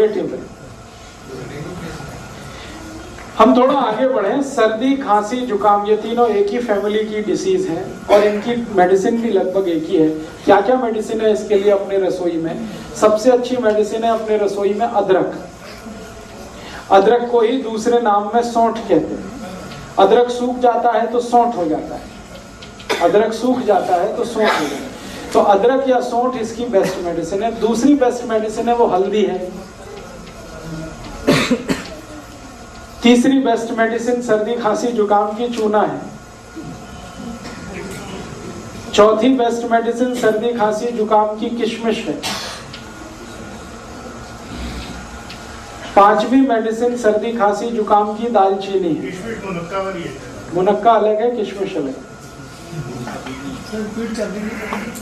Curative है। हम थोड़ा आगे बढ़े। सर्दी, खांसी, जुकाम, ये तीनों एक ही फैमिली की डिसीज हैं और इनकी मेडिसिन भी लगभग एक ही है। क्या क्या मेडिसिन है इसके लिए अपने रसोई में? सबसे अच्छी मेडिसिन है अपने रसोई में अदरक। अदरक को ही दूसरे नाम में सौंठ कहते हैं। अदरक सूख जाता है तो सौंठ हो जाता है, अदरक सूख जाता है तो सौंठ हो जाता है। तो अदरक या सौंठ इसकी बेस्ट मेडिसिन है। दूसरी बेस्ट मेडिसिन है वो हल्दी है। तीसरी बेस्ट मेडिसिन सर्दी, खांसी, जुकाम की चूना है। चौथी बेस्ट मेडिसिन सर्दी, खांसी, जुकाम की किशमिश है। पांचवी मेडिसिन सर्दी, खांसी, जुकाम की दालचीनी है। मुनक्का अलग है, किशमिश अलग।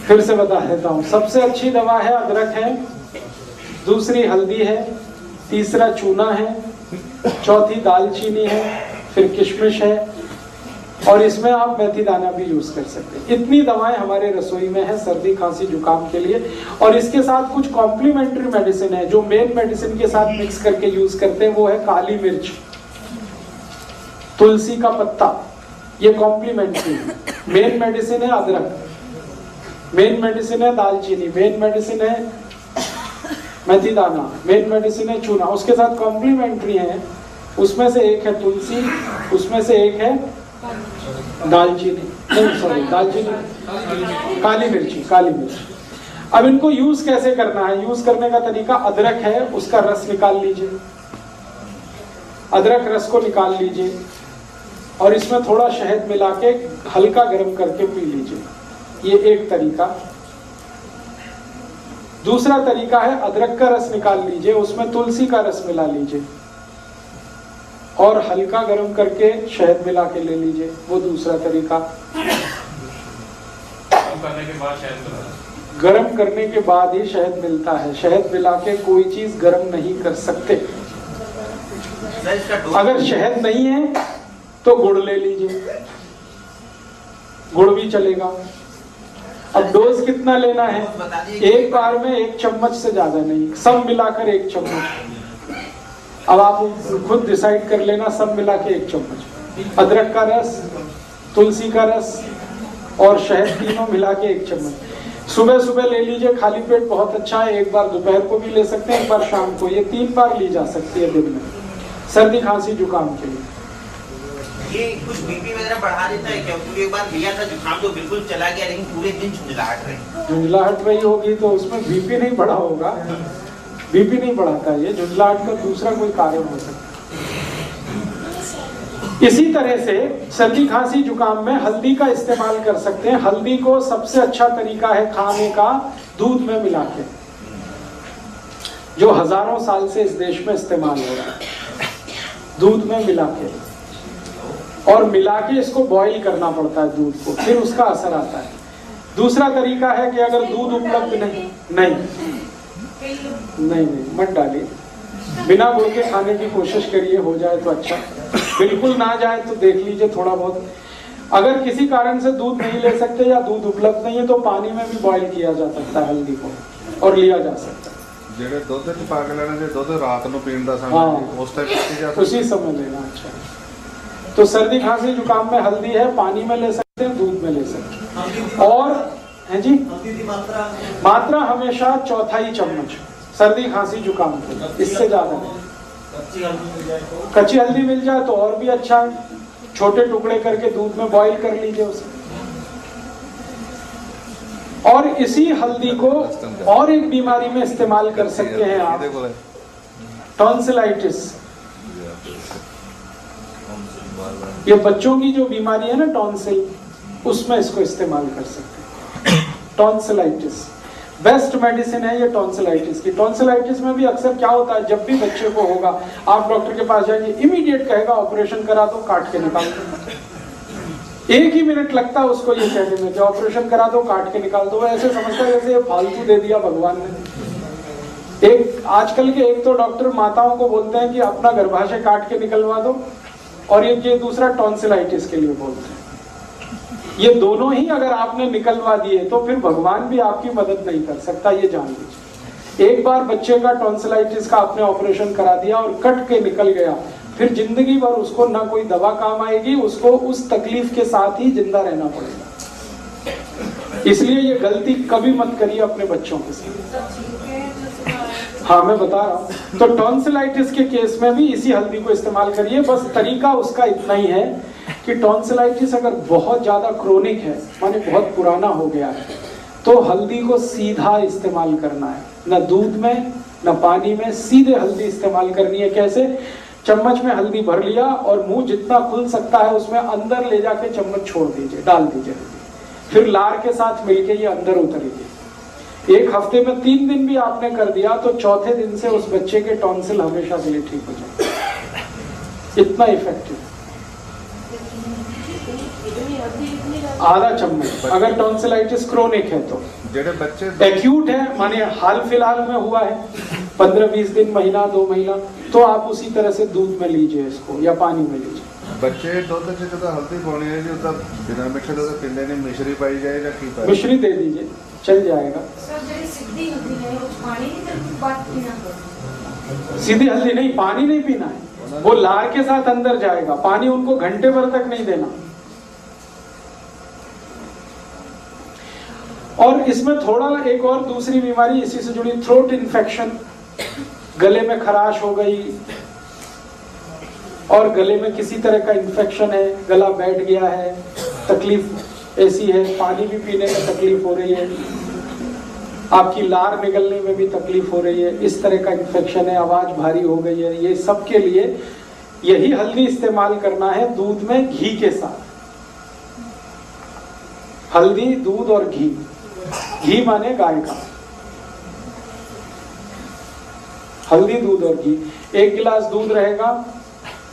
फिर से बता देता हूँ। सबसे अच्छी दवा है अदरक है, दूसरी हल्दी है, तीसरा चूना है, चौथी दालचीनी है, फिर किशमिश है और इसमें आप मेथी दाना भी यूज कर सकते हैं। इतनी दवाएं हमारे रसोई में है सर्दी, खांसी, जुकाम के लिए। और इसके साथ कुछ कॉम्प्लीमेंट्री मेडिसिन है जो मेन मेडिसिन के साथ मिक्स करके यूज करते हैं। वो है काली मिर्च, तुलसी का पत्ता, ये कॉम्प्लीमेंट्री है। मेन मेडिसिन है अदरक, मेन मेडिसिन है दालचीनी, मेन मेडिसिन है मेथी दाना, मेन मेडिसिन है चूना। उसके साथ कॉम्प्लीमेंट्री है, उसमें से एक है तुलसी, उसमें से एक है दालचीनी, नहीं सॉरी दालचीनी, काली मिर्ची, काली मिर्ची। अब इनको यूज कैसे करना है? यूज करने का तरीका, अदरक है उसका रस निकाल लीजिए, अदरक रस को निकाल लीजिए और इसमें थोड़ा शहद मिला के हल्का गर्म करके पी लीजिए, ये एक तरीका। दूसरा तरीका है अदरक का रस निकाल लीजिए, उसमें तुलसी का रस मिला लीजिए और हल्का गर्म करके शहद मिला के ले लीजिए, वो दूसरा तरीका। गर्म करने के बाद ही शहद मिलता है, शहद मिला के कोई चीज गर्म नहीं कर सकते। अगर शहद नहीं है तो गुड़ ले लीजिए, गुड़ भी चलेगा। अब डोज कितना लेना है? एक बार में 1 चम्मच से ज्यादा नहीं, सब मिलाकर 1 चम्मच। अब आप खुद डिसाइड कर लेना, सब मिला के 1 चम्मच। अदरक का रस, तुलसी का रस और शहद तीनों मिला के 1 चम्मच। सुबह सुबह ले लीजिए, खाली पेट बहुत अच्छा है। एक बार दोपहर को भी ले सकते हैं, एक बार शाम को। ये 3 बार ली जा सकती है दिन में, सर्दी, खांसी, जुकाम के लिए। ये कुछ बीपी वगैरह बढ़ा देता है क्या? क्योंकि एक बार लिया था जुकाम तो बिल्कुल चला गया, लेकिन पूरे दिन झुंझलाहट रही। झुंझलाहट रही होगी तो उसमें बीपी नहीं बढ़ा होगा, बीपी नहीं बढ़ाता ये, झुंझलाहट का दूसरा कोई कारण हो सकता है। इसी तरह से सर्दी, खांसी, जुकाम में हल्दी का इस्तेमाल कर सकते हैं। हल्दी को सबसे अच्छा तरीका है खाने का दूध में मिला के, जो हजारों साल से इस देश में इस्तेमाल हो रहा है। दूध में मिला के और मिला के इसको बॉईल करना पड़ता है दूध को, फिर उसका असर आता है। दूसरा तरीका है कि अगर दूध उपलब्ध नहीं मत डालिए, बिना गुड़ के खाने की कोशिश करिए, हो जाए तो अच्छा, बिल्कुल ना जाए तो देख लीजिए थोड़ा बहुत। अगर किसी कारण से दूध नहीं ले सकते या दूध उपलब्ध नहीं है तो पानी में भी बॉईल किया जा सकता है हल्दी को और लिया जा सकता है। ਜਿਹੜੇ ਦੁੱਧ ਚ ਪਾ ਕੇ ਲੈਣਾ, ਜੇ ਦੁੱਧ ਰਾਤ ਨੂੰ ਪੀਣ ਦਾ हाँ, ਉਸ ਟਾਈਮ ਪੀਤੀ ਜਾ ਸਕਦੀ उसी समय लेना अच्छा। तो सर्दी, खांसी, जुकाम में हल्दी है, पानी में ले सकते हैं, दूध में ले सकते हैं। और है जी, मात्रा हमेशा 1/4 चम्मच सर्दी, खांसी, जुकाम के, इससे ज्यादा नहीं। कच्ची हल्दी मिल जाए तो और भी अच्छा है, छोटे टुकड़े करके दूध में बॉईल कर लीजिए उसे। और इसी हल्दी को और एक बीमारी में इस्तेमाल कर सकते हैं आप, टॉन्सिलाइटिस। ये बच्चों की जो बीमारी है ना टॉन्सिल, उसमें इसको इस्तेमाल कर सकते हैं। टॉन्सिलाइटिस बेस्ट मेडिसिन है ये टॉन्सिलाइटिस की। टॉन्सिलाइटिस में भी अक्सर क्या होता है, जब भी बच्चे को होगा आप डॉक्टर के पास जाएंगे, इमीडिएट कहेगा ऑपरेशन करा दो, काट के निकाल दो। 1 ही मिनट लगता है उसको ये कहने में कि ऑपरेशन करा दो, काट के निकाल दो। ऐसे समझता है जैसे ये फालतू दे दिया भगवान ने। एक आजकल के एक तो डॉक्टर माताओं को बोलते हैं कि अपना गर्भाशय काट के निकलवा दो, और ये दूसरा टॉन्सिलाइटिस के लिए बोलते हैं। ये दोनों ही अगर आपने निकलवा दिए तो फिर भगवान भी आपकी मदद नहीं कर सकता, ये जान लीजिए। एक बार बच्चे का टॉन्सिलाइटिस का आपने ऑपरेशन करा दिया और कट के निकल गया, फिर जिंदगी भर उसको ना कोई दवा काम आएगी, उसको उस तकलीफ के साथ ही जिंदा रहना पड़ेगा। इसलिए ये गलती कभी मत करिए अपने बच्चों के साथ। हाँ मैं बता रहा हूँ। तो टॉन्सिलाइटिस के केस में भी इसी हल्दी को इस्तेमाल करिए। बस तरीका उसका इतना ही है कि टॉन्सिलाइटिस अगर बहुत ज्यादा क्रोनिक है, माने बहुत पुराना हो गया है, तो हल्दी को सीधा इस्तेमाल करना है, न दूध में न पानी में, सीधे हल्दी इस्तेमाल करनी है। कैसे? चम्मच में हल्दी भर लिया और मुंह जितना खुल सकता है उसमें अंदर ले जाके चम्मच छोड़ दीजिए, डाल दीजिए हल्दी, फिर लार के साथ मिलके ये अंदर उतरेगी। एक हफ्ते में 3 दिन भी आपने कर दिया तो चौथे दिन से उस बच्चे के टॉन्सिल हमेशा के लिए ठीक हो जाए। इतना इफेक्टिव। आधा चम्मच अगर टॉन्सिलाइटिस क्रोनिक है तो। जेडे बच्चे एक्यूट है, माने हाल फिलहाल में हुआ है 15-20 दिन, महीना 2 महीना, तो आप उसी तरह से दूध में लीजिए इसको या पानी में लीजिए। बच्चे दुध च जो हल्दी पानी है जो तब बिना मिक्स तो पींदे नहीं, मिश्री पाई जाए या की पाई? मिश्री दे दीजिए, चल जाएगा। सीधी हल्दी नहीं, पानी नहीं पीना है, वो लार के साथ अंदर जाएगा। पानी उनको घंटे भर तक नहीं देना। और इसमें थोड़ा एक और दूसरी बीमारी इसी से जुड़ी, थ्रोट इन्फेक्शन, गले में खराश हो गई और गले में किसी तरह का इन्फेक्शन है, गला बैठ गया है, तकलीफ ऐसी है, पानी भी पीने में तकलीफ हो रही है, आपकी लार निकलने में भी तकलीफ हो रही है, इस तरह का इन्फेक्शन है, आवाज भारी हो गई है, ये सब के लिए यही हल्दी इस्तेमाल करना है दूध में घी के साथ। हल्दी, दूध और घी। घी माने गाय का। हल्दी, दूध और घी। 1 गिलास दूध रहेगा,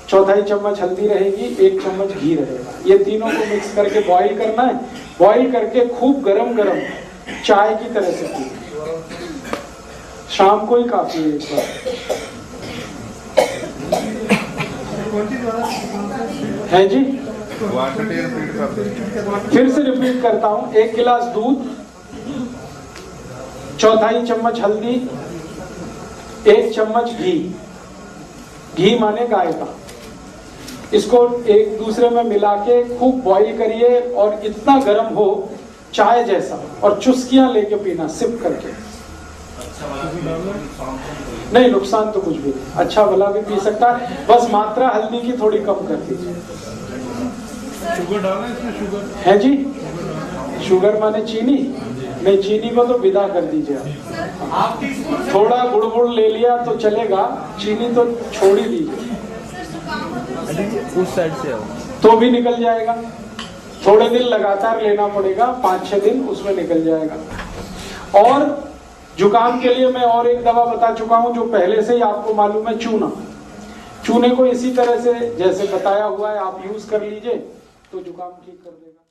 1/4 चम्मच हल्दी रहेगी, 1 चम्मच घी रहेगा। ये तीनों को मिक्स करके बॉईल करना है। बॉईल करके खूब गरम गरम चाय की तरह से पीना। शाम को ही काफी है एक बार। है जी, फिर से रिपीट करता हूं। 1 गिलास दूध, 1/4 चम्मच हल्दी, 1 चम्मच घी। घी माने गाय का। इसको एक दूसरे में मिला के खूब बॉईल करिए और इतना गर्म हो चाय जैसा, और चुस्कियां लेके पीना, सिप करके। नहीं, नुकसान तो कुछ भी नहीं, अच्छा भला भी पी सकता है, बस मात्रा हल्दी की थोड़ी कम कर दीजिए। शुगर डालना इसमें? शुगर है जी, शुगर माने चीनी? नहीं, चीनी को तो विदा कर दीजिए आप। थोड़ा गुड़ ले लिया तो चलेगा, चीनी तो छोड़ ही दीजिए। उस साइड से आओ तो भी निकल जाएगा। थोड़े दिन लगातार लेना पड़ेगा, 5-6 दिन उसमें निकल जाएगा। और जुकाम के लिए मैं और एक दवा बता चुका हूं जो पहले से ही आपको मालूम है, चूना। चूने को इसी तरह से जैसे बताया हुआ है आप यूज कर लीजिए तो जुकाम ठीक कर देगा।